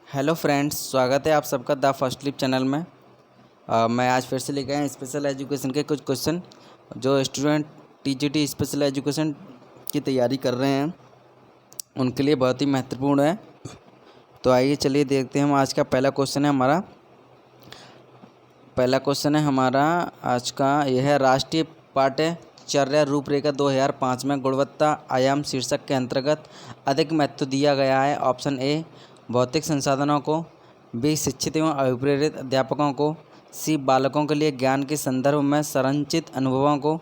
Hello friends, स्वागत है आप सबका द फर्स्ट लिप चैनल में। मैं आज फिर से लेके आया स्पेशल एजुकेशन के कुछ क्वेश्चन जो स्टूडेंट टीजीटी स्पेशल एजुकेशन की तैयारी कर रहे हैं उनके लिए बहुत ही महत्वपूर्ण है। तो आइए चलिए देखते हैं। हम आज का पहला क्वेश्चन हमारा आज का यह है, राष्ट्रीय पाठ्यचर्या रूपरेखा 2005 में गुणवत्ता आयाम शीर्षक के अंतर्गत अधिक महत्व दिया गया है। ऑप्शन ए भौतिक संसाधनों को, बी शिक्षित एवं अभिप्रेरित अध्यापकों को, सी बालकों के लिए ज्ञान के संदर्भ में संरचित अनुभवों को,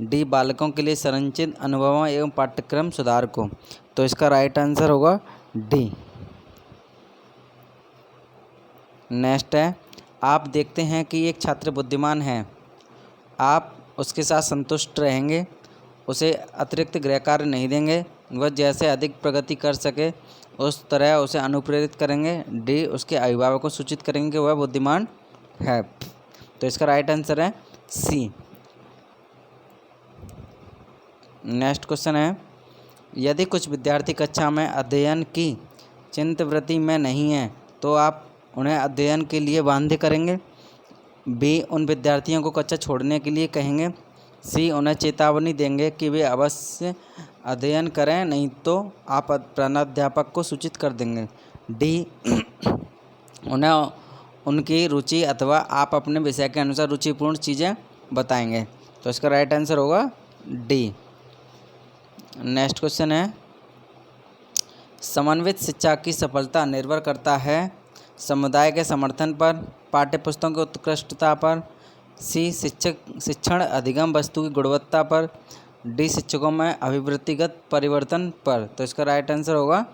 डी बालकों के लिए संरचित अनुभवों एवं पाठ्यक्रम सुधार को। तो इसका राइट आंसर होगा डी। नेक्स्ट है, आप देखते हैं कि एक छात्र बुद्धिमान है, आप उसके साथ संतुष्ट रहेंगे, उसे अतिरिक्त गृह कार्य नहीं देंगे, वह जैसे अधिक प्रगति कर सके उस तरह उसे अनुप्रेरित करेंगे। डी उसके अभिभावकों को सूचित करेंगे कि वह बुद्धिमान है। तो इसका राइट आंसर है सी। नेक्स्ट क्वेश्चन है, यदि कुछ विद्यार्थी कक्षा में अध्ययन की चिंतवृत्ति में नहीं है तो आप उन्हें अध्ययन के लिए बाध्य करेंगे। बी उन विद्यार्थियों को कक्षा छोड़ने के लिए कहेंगे। सी उन्हें चेतावनी देंगे कि वे अवश्य अध्ययन करें, नहीं तो आप प्रधानाध्यापक को सूचित कर देंगे। डी उन्हें उनकी रुचि अथवा आप अपने विषय के अनुसार रुचिपूर्ण चीज़ें बताएंगे। तो इसका राइट आंसर होगा डी। नेक्स्ट क्वेश्चन है, समन्वित शिक्षा की सफलता निर्भर करता है समुदाय के समर्थन पर, पाठ्यपुस्तकों की उत्कृष्टता पर, सी शिक्षण अधिगम वस्तु की गुणवत्ता पर, डी शिक्षकों में अभिवृत्तिगत परिवर्तन पर। तो इसका राइट आंसर होगा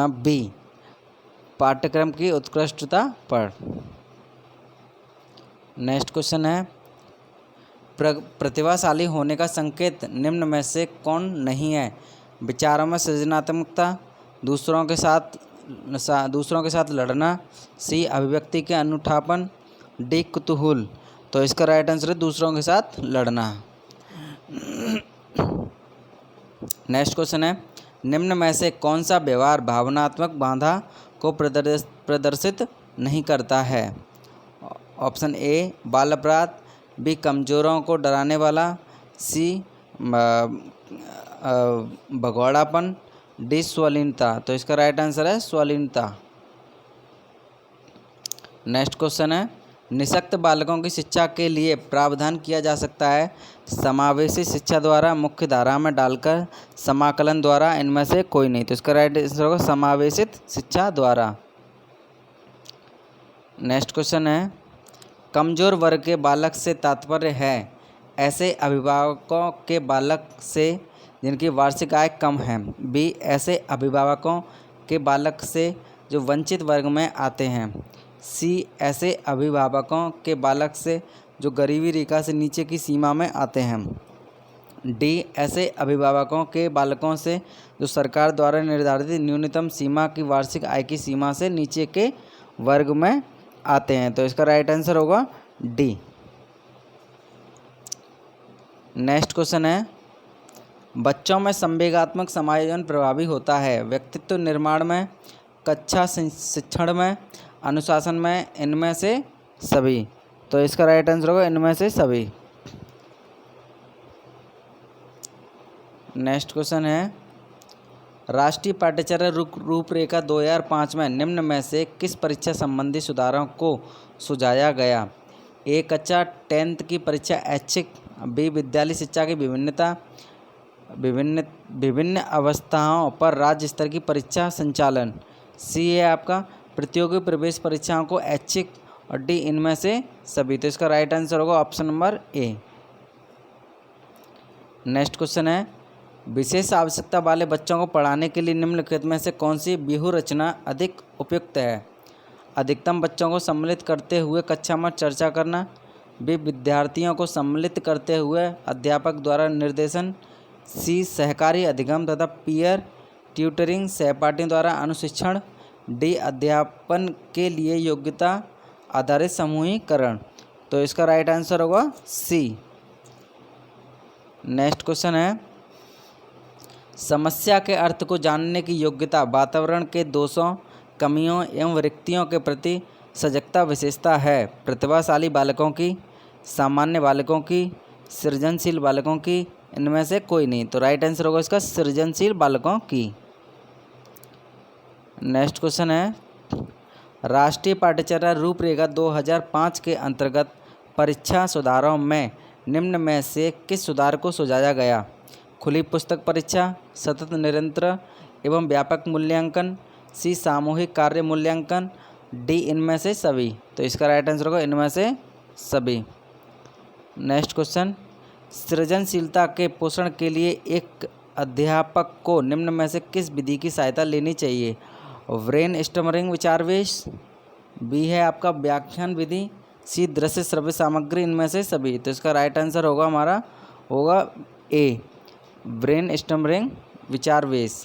बी पाठ्यक्रम की उत्कृष्टता पर। नेक्स्ट क्वेश्चन है, प्रतिभाशाली होने का संकेत निम्न में से कौन नहीं है? विचारों में सृजनात्मकता, दूसरों के साथ लड़ना, सी अभिव्यक्ति के अनूठापन, डी कुतूहल। तो इसका राइट आंसर है दूसरों के साथ लड़ना। नेक्स्ट क्वेश्चन है, निम्न में से कौन सा व्यवहार भावनात्मक बाधा को प्रदर्शित नहीं करता है? ऑप्शन ए बाल अपराध, बी कमजोरों को डराने वाला, सी भगौड़ापन, डी स्वलीनता। तो इसका राइट आंसर है स्वलीनता। नेक्स्ट क्वेश्चन है, निःशक्त बालकों की शिक्षा के लिए प्रावधान किया जा सकता है समावेशी शिक्षा द्वारा, मुख्य धारा में डालकर, समाकलन द्वारा, इनमें से कोई नहीं। तो इसका राइट आंसर होगा समावेशित शिक्षा द्वारा। नेक्स्ट क्वेश्चन है, कमजोर वर्ग के बालक से तात्पर्य है ऐसे अभिभावकों के बालक से जिनकी वार्षिक आय कम है, बी ऐसे अभिभावकों के बालक से जो वंचित वर्ग में आते हैं, सी ऐसे अभिभावकों के बालक से जो गरीबी रेखा से नीचे की सीमा में आते हैं, डी ऐसे अभिभावकों के बालकों से जो सरकार द्वारा निर्धारित न्यूनतम सीमा की वार्षिक आय की सीमा से नीचे के वर्ग में आते हैं। तो इसका राइट आंसर होगा डी। नेक्स्ट क्वेश्चन है, बच्चों में संवेगात्मक समायोजन प्रभावी होता है व्यक्तित्व निर्माण में, कक्षा शिक्षण में, अनुशासन में, इनमें से सभी। तो इसका राइट आंसर होगा इनमें से सभी। नेक्स्ट क्वेश्चन है, राष्ट्रीय पाठ्यचर्या रूपरेखा 2005 में निम्न में से किस परीक्षा संबंधी सुधारों को सुझाया गया? ए कक्षा 10th की परीक्षा ऐच्छिक, बी विद्यालय शिक्षा की विभिन्न अवस्थाओं पर राज्य स्तर की परीक्षा संचालन, सी है आपका प्रतियोगी प्रवेश परीक्षाओं को ऐच्छिक, और डी इनमें से सभी। तो इसका राइट आंसर होगा option number A. Next question है, विशेष आवश्यकता वाले बच्चों को पढ़ाने के लिए निम्नलिखित में से कौन सी व्यूह रचना अधिक उपयुक्त है? अधिकतम बच्चों को सम्मिलित करते हुए कक्षा में चर्चा करना, बी विद्यार्थियों को सम्मिलित करते हुए अध्यापक द्वारा निर्देशन, सी सहकारी अधिगम तथा पीयर ट्यूटरिंग सहपाठियों द्वारा अनुशिक्षण, डी अध्यापन के लिए योग्यता आधारित समूहीकरण। तो इसका राइट आंसर होगा सी। नेक्स्ट क्वेश्चन है, समस्या के अर्थ को जानने की योग्यता वातावरण के दोषों कमियों एवं रिक्तियों के प्रति सजगता विशेषता है? प्रतिभाशाली बालकों की, सामान्य बालकों की, सृजनशील बालकों की, इनमें से कोई नहीं। तो राइट आंसर होगा इसका सृजनशील बालकों की। नेक्स्ट क्वेश्चन है, राष्ट्रीय पाठ्यचर्या रूपरेखा 2005 के अंतर्गत परीक्षा सुधारों में निम्न में से किस सुधार को सुझाया गया? खुली पुस्तक परीक्षा, सतत निरंतर एवं व्यापक मूल्यांकन, सी सामूहिक कार्य मूल्यांकन, डी इनमें से सभी। तो इसका राइट आंसर होगा इनमें से सभी। नेक्स्ट क्वेश्चन, सृजनशीलता के पोषण के लिए एक अध्यापक को निम्न में से किस विधि की सहायता लेनी चाहिए? ब्रेन स्टॉर्मिंग विचारवेश, बी है आपका व्याख्यान विधि, सी दृश्य श्रव्य सामग्री, इनमें से सभी। तो इसका राइट आंसर होगा हमारा होगा ए, ब्रेन स्टॉर्मिंग विचारवेश।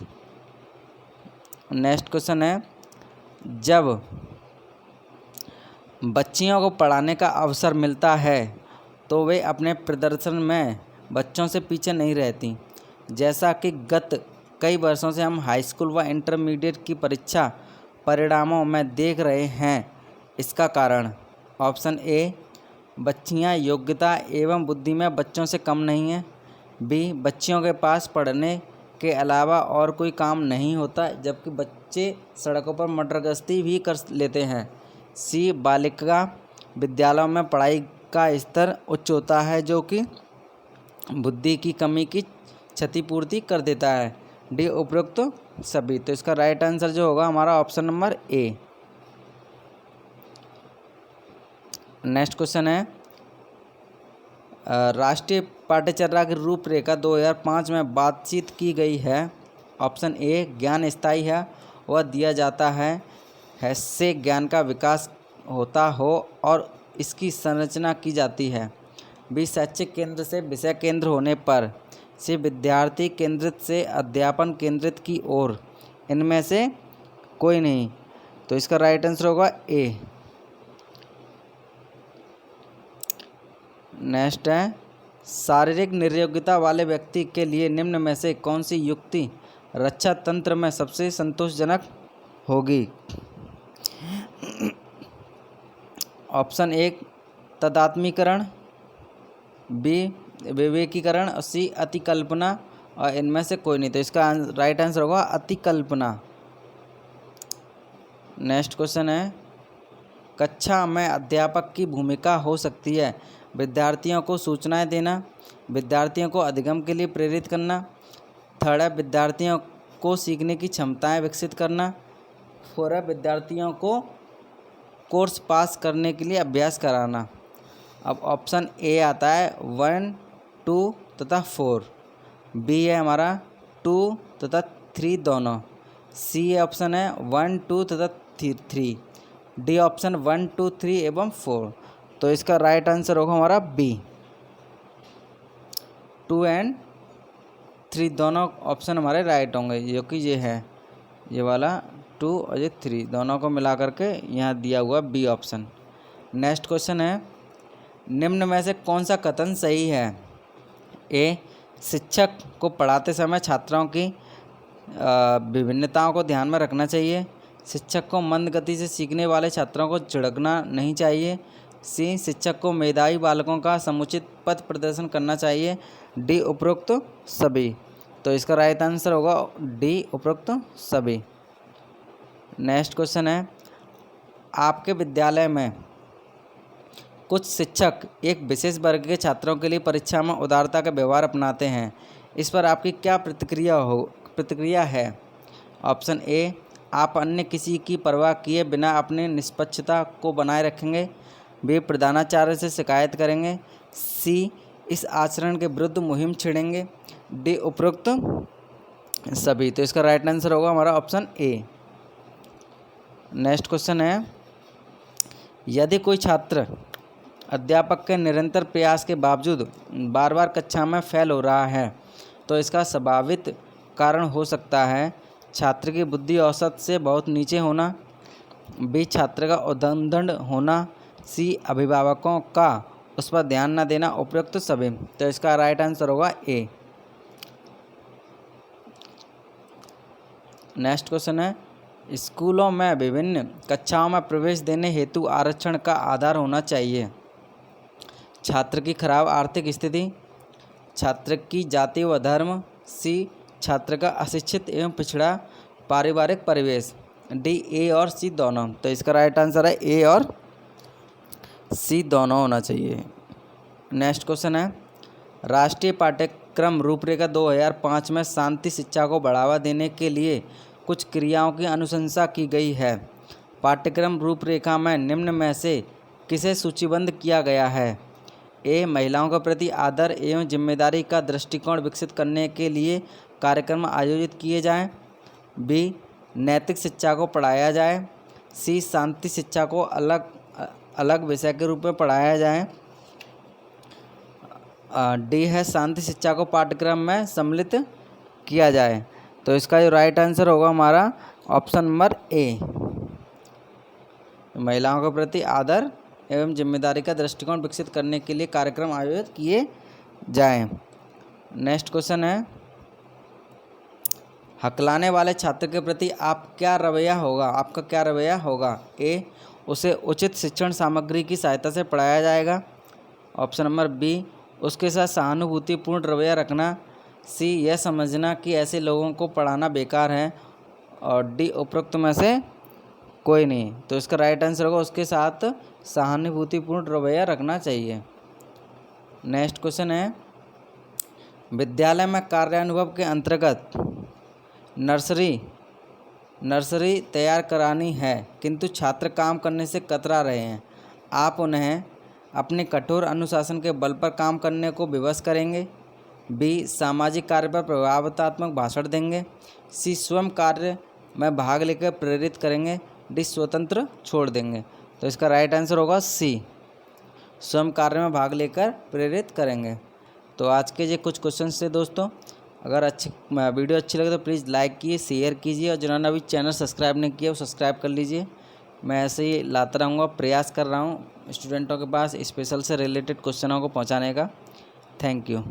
नेक्स्ट क्वेश्चन है, जब बच्चियों को पढ़ाने का अवसर मिलता है तो वे अपने प्रदर्शन में बच्चों से पीछे नहीं रहती, जैसा कि गत कई वर्षों से हम हाई स्कूल व इंटरमीडिएट की परीक्षा परिणामों में देख रहे हैं। इसका कारण? ऑप्शन ए, बच्चियां योग्यता एवं बुद्धि में बच्चों से कम नहीं हैं, बी, बच्चियों के पास पढ़ने के अलावा और कोई काम नहीं होता जबकि बच्चे सड़कों पर मटर-गश्ती भी कर लेते हैं, सी, बालिका विद्यालयों में पढ़ाई का स्तर उच्च होता है जो कि बुद्धि की कमी की क्षतिपूर्ति कर देता है, डी उपरोक्त सभी। तो इसका राइट आंसर जो होगा हमारा option number A. Next question है, राष्ट्रीय पाठ्यचर्या की रूपरेखा 2005 में बातचीत की गई है। ऑप्शन ए, ज्ञान स्थायी है वह दिया जाता है से ज्ञान का विकास होता हो और इसकी संरचना की जाती है, बी, शैक्षिक केंद्र से विषय केंद्र होने पर, से विद्यार्थी केंद्रित से अध्यापन केंद्रित की ओर, इनमें से कोई नहीं। तो इसका राइट आंसर होगा ए। नेक्स्ट है, शारीरिक निर्योग्यता वाले व्यक्ति के लिए निम्न में से कौन सी युक्ति रक्षा तंत्र में सबसे संतोषजनक होगी? ऑप्शन ए, तदात्मीकरण, बी, विवेकीकरण, सी, अतिकल्पना, और इनमें से कोई नहीं। तो इसका राइट आंसर होगा अतिकल्पना। नेक्स्ट क्वेश्चन है, कक्षा में अध्यापक की भूमिका हो सकती है विद्यार्थियों को सूचनाएं देना, विद्यार्थियों को अधिगम के लिए प्रेरित करना, थर्ड है विद्यार्थियों को सीखने की क्षमताएं विकसित करना, फोर है विद्यार्थियों को कोर्स पास करने के लिए अभ्यास कराना। अब ऑप्शन ए आता है 1, 2 तथा 4, बी है हमारा 2 तथा 3 दोनों, सी ऑप्शन है 1, 2 तथा 3, डी ऑप्शन 1, 2, 3 एवं 4। तो इसका राइट आंसर होगा हमारा बी, 2 एंड 3 दोनों ऑप्शन हमारे राइट होंगे, जो कि ये है, ये वाला 2 और ये 3 दोनों को मिला करके यहाँ दिया हुआ बी ऑप्शन। नेक्स्ट क्वेश्चन है, निम्न में से कौन सा कथन सही है? ए, शिक्षक को पढ़ाते समय छात्रों की विभिन्नताओं को ध्यान में रखना चाहिए, शिक्षक को मंद गति से सीखने वाले छात्रों को झिड़कना नहीं चाहिए, सी, शिक्षक को मेधावी बालकों का समुचित पथ प्रदर्शन करना चाहिए, डी उपरोक्त सभी। तो इसका राइट आंसर होगा डी उपरोक्त सभी। नेक्स्ट क्वेश्चन है, आपके विद्यालय में कुछ शिक्षक एक विशेष वर्ग के छात्रों के लिए परीक्षा में उदारता का व्यवहार अपनाते हैं, इस पर आपकी क्या प्रतिक्रिया है? ऑप्शन ए, आप अन्य किसी की परवाह किए बिना अपनी निष्पक्षता को बनाए रखेंगे, बी, प्रधानाचार्य से शिकायत करेंगे, सी, इस आचरण के विरुद्ध मुहिम छेड़ेंगे, डी उपरोक्त सभी। तो इसका राइट आंसर होगा हमारा ऑप्शन ए। नेक्स्ट क्वेश्चन है, यदि कोई छात्र अध्यापक के निरंतर प्रयास के बावजूद बार बार कक्षा में फेल हो रहा है तो इसका संभावित कारण हो सकता है छात्र की बुद्धि औसत से बहुत नीचे होना, बी, छात्र का उद्दंड होना, सी, अभिभावकों का उस पर ध्यान न देना, उपयुक्त सभी। तो इसका राइट आंसर होगा ए। नेक्स्ट क्वेश्चन है, स्कूलों में विभिन्न कक्षाओं में प्रवेश देने हेतु आरक्षण का आधार होना चाहिए। छात्र की खराब आर्थिक स्थिति, छात्र की जाति व धर्म, सी छात्र का अशिक्षित एवं पिछड़ा पारिवारिक परिवेश, डी ए और सी दोनों। तो इसका राइट आंसर है ए और सी दोनों होना चाहिए। नेक्स्ट क्वेश्चन है, राष्ट्रीय पाठ्यक्रम रूपरेखा 2005 में शांति शिक्षा को बढ़ावा देने के लिए कुछ क्रियाओं की अनुशंसा की गई है। पाठ्यक्रम रूपरेखा में निम्न में से किसे सूचीबद्ध किया गया है? ए महिलाओं के प्रति आदर एवं जिम्मेदारी का दृष्टिकोण विकसित करने के लिए कार्यक्रम आयोजित किए जाएं। बी नैतिक शिक्षा को पढ़ाया जाए। सी शांति शिक्षा को अलग विषय के रूप में पढ़ाया जाए। डी है शांति शिक्षा को पाठ्यक्रम में सम्मिलित किया जाए। तो इसका जो राइट आंसर होगा हमारा ऑप्शन नंबर ए, महिलाओं के प्रति आदर एवं जिम्मेदारी का दृष्टिकोण विकसित करने के लिए कार्यक्रम आयोजित किए जाएं। नेक्स्ट क्वेश्चन है, हकलाने वाले छात्र के प्रति आपका क्या रवैया होगा? ए उसे उचित शिक्षण सामग्री की सहायता से पढ़ाया जाएगा। ऑप्शन नंबर बी उसके साथ सहानुभूतिपूर्ण रवैया रखना। सी यह समझना कि ऐसे लोगों को पढ़ाना बेकार है। और डी उपरोक्त में से कोई नहीं। तो इसका राइट आंसर होगा उसके साथ सहानुभूतिपूर्ण रवैया रखना चाहिए। नेक्स्ट क्वेश्चन है, विद्यालय में कार्यानुभव के अंतर्गत नर्सरी तैयार करानी है किंतु छात्र काम करने से कतरा रहे हैं। आप उन्हें अपने कठोर अनुशासन के बल पर काम करने को विवश करेंगे। बी सामाजिक कार्य पर प्रभावनात्मक भाषण देंगे। सी स्वयं कार्य में भाग लेकर प्रेरित करेंगे। डी स्वतंत्र छोड़ देंगे। तो इसका राइट आंसर होगा सी स्वयं कार्य में भाग लेकर प्रेरित करेंगे। तो आज के ये कुछ क्वेश्चन थे दोस्तों। अगर वीडियो अच्छी लगे तो प्लीज़ लाइक कीजिए, शेयर कीजिए और जिन्होंने अभी चैनल सब्सक्राइब नहीं किया वो सब्सक्राइब कर लीजिए। मैं ऐसे ही लाता रहूँगा, प्रयास कर रहा हूँ स्टूडेंटों के पास स्पेशल से रिलेटेड क्वेश्चनों को पहुँचाने का। Thank you.